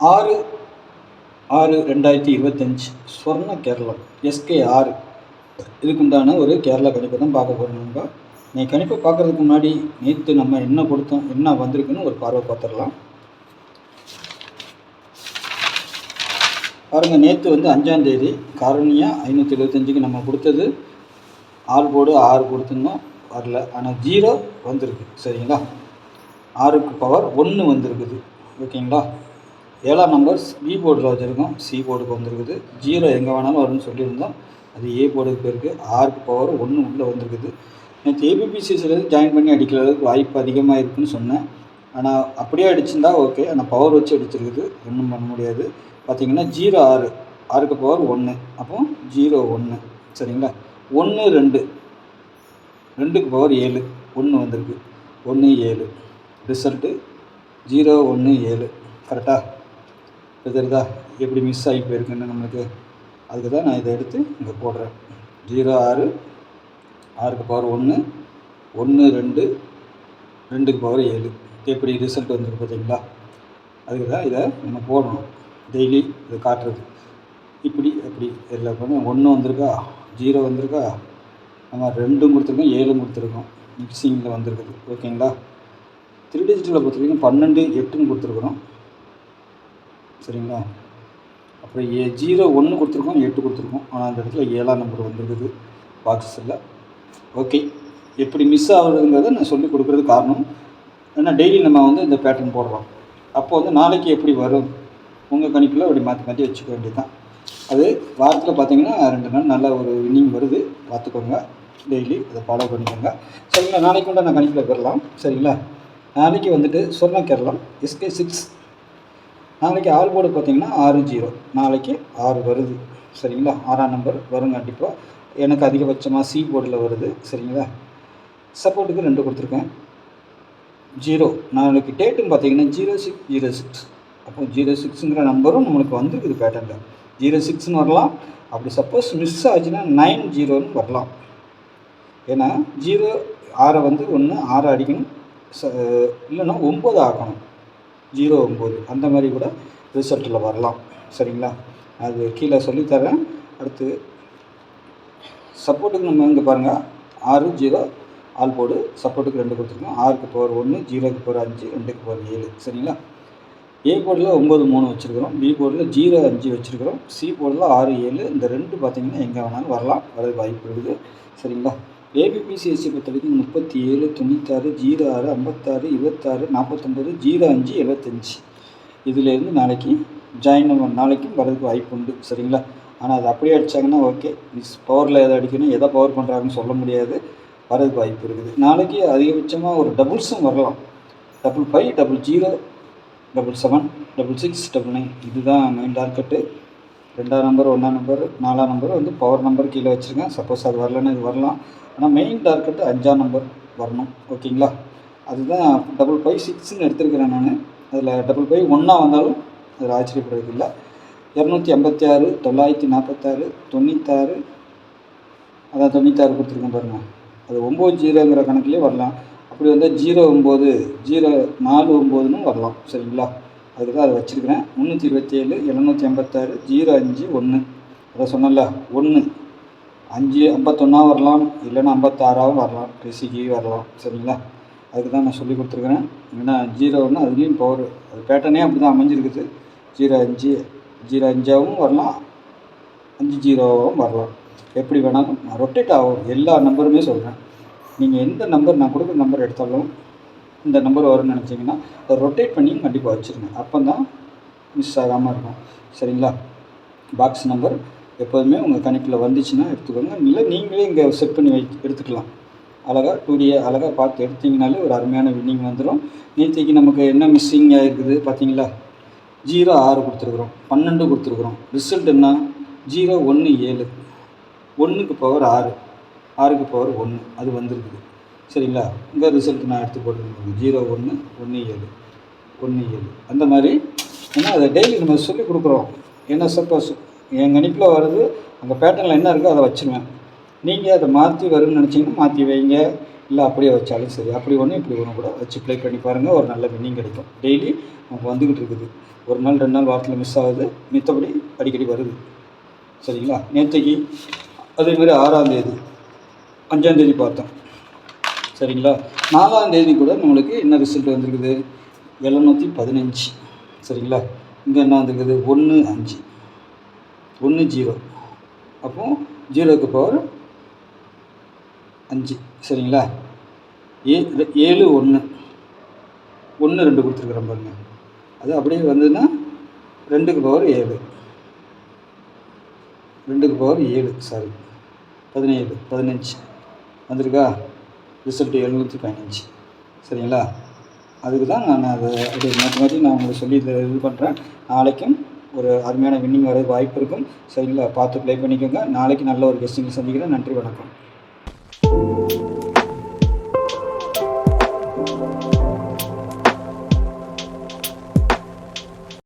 6/6/2025 ஸ்வர்ண Keralam SK6 இதுக்குண்டான ஒரு கேரளா கணிப்பை தான் பார்க்க போகிறோம். நண்பா, நீ கணிப்பை பார்க்குறதுக்கு முன்னாடி நேற்று நம்ம என்ன கொடுத்தோம், என்ன வந்திருக்குன்னு ஒரு பார்வை பார்த்துடலாம். பாருங்கள், நேற்று வந்து 5ஆம் தேதி காரணியா 575க்கு நம்ம கொடுத்தது ஆல் போர்டு 6 கொடுத்துருந்தோம், வரல. ஆனால் 0 வந்திருக்கு. சரிங்களா, 6க்கு பவர் 1 வந்திருக்குது. ஓகேங்களா, 7ஆம் நம்பர் பி போர்டில் வச்சுருக்கோம், சி போர்டுக்கு வந்திருக்குது. 0 எங்கே வேணாலும் வரும்னு சொல்லியிருந்தோம், அது ஏ போர்டுக்கு போயிருக்கு. 6க்கு பவர் 1 உள்ளே வந்திருக்குது. நேற்று ஏபிபிசிஎஸ்லேருந்து ஜாயின் பண்ணி அடிக்கிறதுக்கு வாய்ப்பு அதிகமாக இருக்குதுன்னு சொன்னேன். ஆனால் அப்படியே அடிச்சிருந்தா ஓகே, ஆனால் பவர் வச்சு அடிச்சிருக்குது, ஒன்றும் பண்ண முடியாது. பார்த்தீங்கன்னா 0 6, 6க்கு பவர் 1, அப்போ 0 1. சரிங்களா, 1 2, 2க்கு பவர் 7, 1 வந்திருக்கு. 1 7 ரிசல்ட்டு 0 1 7. கரெக்டாக தெரியுதா எப்படி மிஸ் ஆகி போயிருக்குன்னு நம்மளுக்கு? அதுக்கு தான் நான் இதை எடுத்து இங்கே போடுறேன். 0 6, 6க்கு பவர் 1, 1 2, 2க்கு பவர் 7. எப்படி ரிசல்ட் வந்துருக்கு பார்த்தீங்களா? அதுக்கு தான் இதை நம்ம போடணும், டெய்லி இதை காட்டுறது. இப்படி அப்படி எல்லா பண்ணி 1 வந்திருக்கா, 0 வந்திருக்கா, நம்ம 2 கொடுத்துருக்கோம், 7 கொடுத்துருக்கோம், மிக்சிங்கில் வந்திருக்குது. ஓகேங்களா, 3 டிஜிட்டில் பொறுத்த வரைக்கும் 12 8ன்னு கொடுத்துருக்குறோம். சரிங்களா, அப்புறம் 0 1 கொடுத்துருக்கோம், 8 கொடுத்துருக்கோம். ஆனால் அந்த இடத்துல 7ஆம் நம்பர் வந்திருக்குது பாக்ஸில். ஓகே, எப்படி மிஸ் ஆகுதுங்கிறத நான் சொல்லிக் கொடுக்குறது காரணம். ஏன்னா டெய்லி நம்ம வந்து இந்த பேட்டர்ன் போடுறோம். அப்போ வந்து நாளைக்கு எப்படி வரும் உங்கள் கணிப்பில் அப்படி மாற்றி மாற்றி வச்சுக்க வேண்டியது தான். அது வாரத்தில் பார்த்தீங்கன்னா 2 நாள் நல்ல ஒரு வின்னிங் வருது, பார்த்துக்கோங்க. டெய்லி அதை ஃபாலோ பண்ணிக்கோங்க. சரிங்களா, நாளைக்கு உண்டான கணிப்பில் பெறலாம். சரிங்களா, நாளைக்கு வந்துட்டு ஸ்வர்ண கேரளம் SK6. நாளைக்கு ஆல் போர்டு பார்த்தீங்கன்னா 6 0, நாளைக்கு 6 வருது. சரிங்களா, 6ஆம் நம்பர் வரும் கண்டிப்பாக. எனக்கு அதிகபட்சமாக சி போர்டில் வருது. சரிங்களா, சப்போர்ட்டுக்கு 2 கொடுத்துருக்கேன். 0 நாளைக்கு டேட்டுன்னு பார்த்தீங்கன்னா 0606. அப்போ 06ங்கிற நம்பரும் நம்மளுக்கு வந்துருக்குது பேட்டர்னில். 06ன்னு வரலாம். அப்படி சப்போஸ் மிஸ் ஆச்சுன்னா 90ன்னு வரலாம். ஏன்னா 0 6 வந்து 1 6 அடிக்கணும், இல்லைன்னா 9 ஆக்கணும், 0 9 அந்த மாதிரி கூட ரிசல்ட்டில் வரலாம். சரிங்களா, அது கீழே சொல்லித்தரேன். அடுத்து சப்போர்ட்டுக்கு நம்ம இங்கே பாருங்கள், 6 0 ஆல் போர்டு, சப்போர்ட்டுக்கு 2 கொடுத்துருக்கோம். 6க்கு பவர் 1, 0க்கு பவர் 5, 2க்கு பவர் 7. சரிங்களா, ஏ போர்டில் 9 3 வச்சுருக்கிறோம், பி போர்டில் 0 5 வச்சுருக்கிறோம், சி போர்டில் 6 7. இந்த 2 பார்த்திங்கன்னா எங்கே வேணாலும் வரலாம், வர வாய்ப்பு இருக்குது. சரிங்களா, ஏபிபிசிஎஸ்சி பொறுத்த வரைக்கும் 37 96 06 56 26 49 05 75. இதிலேருந்து நாளைக்கு ஜாயின் நாளைக்கும் வரதுக்கு வாய்ப்பு உண்டு. சரிங்களா, ஆனால் அது அப்படியே அடித்தாங்கன்னா ஓகே, மிஸ் பவரில் எதை அடிக்கணும், எதை பவர் பண்ணுறாங்கன்னு சொல்ல முடியாது, வரதுக்கு வாய்ப்பு இருக்குது. நாளைக்கு அதிகபட்சமாக ஒரு டபுள்ஸும் வரலாம். 55 00 77 66 99. இதுதான் மெயின் டார்கெட்டு. 2ஆம் நம்பர் 1ஆம் நம்பர் 4ஆம் நம்பர் வந்து பவர் நம்பர் கீழே வச்சுருக்கேன். சப்போஸ் அது வரலன்னு இது வரலாம். ஆனால் மெயின் டார்கெட்டு 5ஆம் நம்பர் வரணும். ஓகேங்களா, அதுதான் 556ன்னு எடுத்துருக்கிறேன் நான். அதில் 55 1 வந்தாலும் அதில் ஆச்சரியப்படுறதுக்கு இல்லை. 286 946 96, அதான் 96 கொடுத்துருக்கேன் பாருங்கள். அது 9 0ங்கிற கணக்குலேயே வரலாம். அப்படி வந்து 0 9 0 4 9ன்னு வரலாம். சரிங்களா, அதுக்கு தான் அதை வச்சுருக்கிறேன். 327 786 05 1. அதை சொன்னல, 1 5 51 வரலாம், இல்லைன்னா 56 வரலாம், ரிசிக்கு வரலாம். சரிங்களா, அதுக்கு தான் நான் சொல்லி கொடுத்துருக்குறேன். ஏன்னா 0ன்னா அதுலேயும் பவர், அது பேட்டர்னே அப்படி தான் அமைஞ்சிருக்குது. 05 05ஆகவும் வரலாம், 5 0ஆகவும் வரலாம், எப்படி வேணாலும் ரொட்டேட் ஆகும். எல்லா நம்பருமே சொல்கிறேன். நீங்கள் எந்த நம்பர் நான் கொடுக்குற நம்பர் எடுத்தாலும் இந்த நம்பர் வரும்னு நினச்சிங்கன்னா அதை ரொட்டேட் பண்ணி கண்டிப்பாக வச்சுருங்க, அப்போ தான் மிஸ் ஆகாமல் இருக்கும். சரிங்களா, பாக்ஸ் நம்பர் எப்போதுமே உங்கள் கணிப்பில் வந்துச்சுன்னா எடுத்துக்கோங்க, இல்லை நீங்களே இங்கே செட் பண்ணி எடுத்துக்கலாம். அழகாக 2Dயை அழகாக பார்த்து எடுத்திங்கனாலே ஒரு அருமையான வின்னிங் வந்துடும். நேற்றுக்கு நமக்கு என்ன மிஸ்ஸிங் ஆகிருக்குது பார்த்தீங்களா? 0 6 கொடுத்துருக்குறோம், 12 கொடுத்துருக்குறோம். ரிசல்ட் என்ன? 0 1 7, 1க்கு பவர் 6, 6க்கு பவர் 1, அது வந்துருக்குது. சரிங்களா, இந்த ரிசல்ட் நான் எடுத்து போட்டுருக்கேன். 0 1 1 7 1 7 அந்த மாதிரி. ஏன்னா அதை டெய்லி நம்ம சொல்லிக் கொடுக்குறோம். ஏன்னா சப்போஸ் என் கணிப்பில் வருது, அந்த பேட்டர்னில் என்ன இருக்கோ அதை வச்சுருவேன். நீங்கள் அதை மாற்றி வரும்னு நினச்சிங்கன்னா மாற்றி வைங்க, இல்லை அப்படியே வச்சாலும் சரி, அப்படி ஒன்று இப்படி ஒன்று கூட வச்சு ப்ளே பண்ணி பாருங்கள். ஒரு நல்ல வின்னிங் கிடைக்கும். டெய்லி நமக்கு வந்துக்கிட்டு இருக்குது. ஒரு நாள் 2 நாள் வாரத்தில் மிஸ் ஆகுது, மித்தபடி அடிக்கடி வருது. சரிங்களா? நேற்றைக்கு அதேமாதிரி 6ஆம் தேதி 5ஆம் தேதி பார்த்தோம். சரிங்களா? 4ஆம் தேதி கூட நம்மளுக்கு என்ன ரிசல்ட் வந்திருக்குது? 715. சரிங்களா? இங்கே என்ன வந்திருக்குது? 1 5 1 0. அப்போ 0க்கு பவர் 5. சரிங்களா? 7 1 1 2 கொடுத்துருக்குறேன் பாருங்க. அது அப்படியே வந்ததுன்னா 2க்கு பவர் 7 2க்கு பவர் 7 சாரி 17 15 வந்திருக்கா? ரிசல்ட் 715. சரிங்களா? அதுக்கு தான் நான் அதை அப்படி மாற்றி நான் உங்களுக்கு சொல்லி இது பண்ணுறேன். நாளைக்கும் ஒரு அருமையான வின்னிங் வர வாய்ப்பு இருக்கும். சரிங்களா? பார்த்து ப்ளே பண்ணிக்கோங்க. நாளைக்கு நல்ல ஒரு கெஸ்டிங் சந்திக்கிறேன். நன்றி, வணக்கம்.